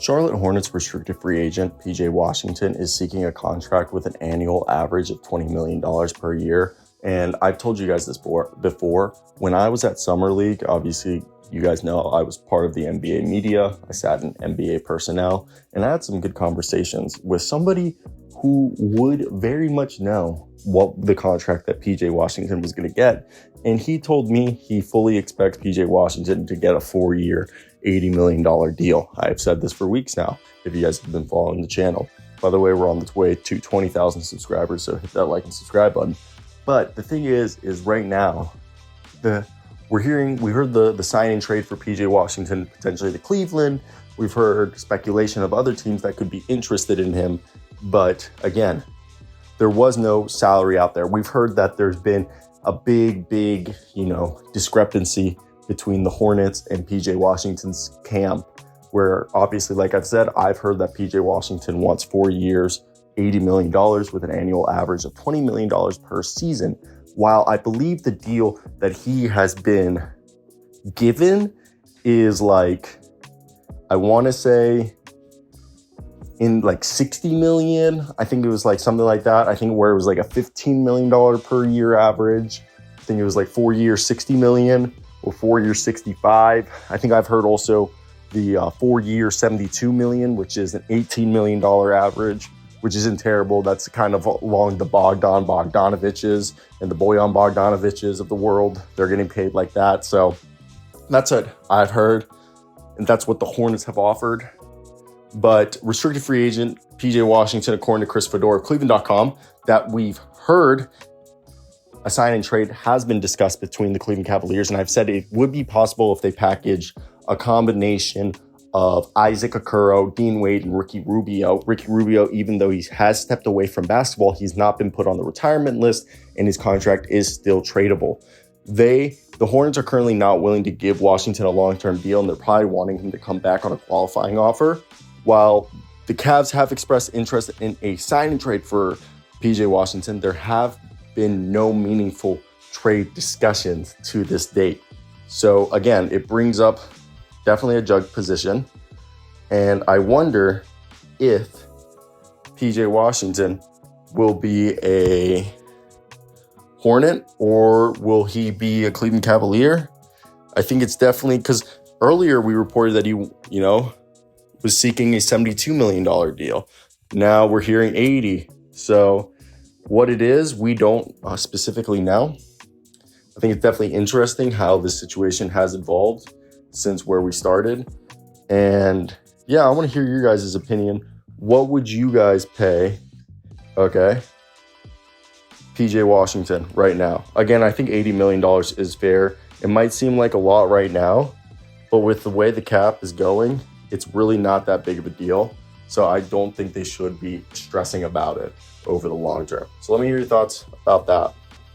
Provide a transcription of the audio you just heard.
Charlotte Hornets restricted free agent PJ Washington is seeking a contract with an annual average of $20 million per year. And I've told you guys this before. When I was at Summer League, obviously, you guys know I was part of the NBA media. I sat in NBA personnel, and I had some good conversations with somebody who would very much know what the contract that PJ Washington was going to get. And he told me he fully expects PJ Washington to get a 4-year, $80 million deal. I've said this for weeks now, if you guys have been following the channel. By the way, we're on the way to 20,000 subscribers, so hit that like and subscribe button. But the thing is right now, we heard the sign and trade for PJ Washington potentially to Cleveland. We've heard speculation of other teams that could be interested in him. But again, there was no salary out there. We've heard that there's been a big, discrepancy between the Hornets and PJ Washington's camp, where obviously, like I've said, I've heard that PJ Washington wants 4 years, $80 million with an annual average of $20 million per season. While I believe the deal that he has been given is I want to say in $60 million. I think it was something like that. I think where it was a $15 million per year average. I think it was 4 years, $60 million or 4 years, $65. I think I've heard also the 4 year, $72 million, which is an $18 million average, which isn't terrible. That's kind of along the Bogdanoviches and the Bojan Bogdanoviches of the world. They're getting paid like that. So that's what I've heard. And that's what the Hornets have offered. But restricted free agent PJ Washington, according to Chris Fedor of Cleveland.com, that we've heard a sign and trade has been discussed between the Cleveland Cavaliers. And I've said it would be possible if they package a combination of Isaac Okoro, Dean Wade, and Ricky Rubio. Ricky Rubio, even though he has stepped away from basketball, he's not been put on the retirement list, and his contract is still tradable. The Hornets are currently not willing to give Washington a long-term deal, and they're probably wanting him to come back on a qualifying offer. While the Cavs have expressed interest in a sign and trade for PJ Washington, there have been no meaningful trade discussions to this date. So again, it brings up definitely a jug position. And I wonder if PJ Washington will be a Hornet or will he be a Cleveland Cavalier? I think it's definitely, because earlier we reported that he, was seeking a $72 million deal. Now we're hearing 80. So what it is, we don't specifically know. I think it's definitely interesting how this situation has evolved since where we started. And yeah, I want to hear your guys' opinion. What would you guys pay, PJ Washington right now? Again, I think $80 million is fair. It might seem like a lot right now, but with the way the cap is going, it's really not that big of a deal. So I don't think they should be stressing about it over the long term. So let me hear your thoughts about that.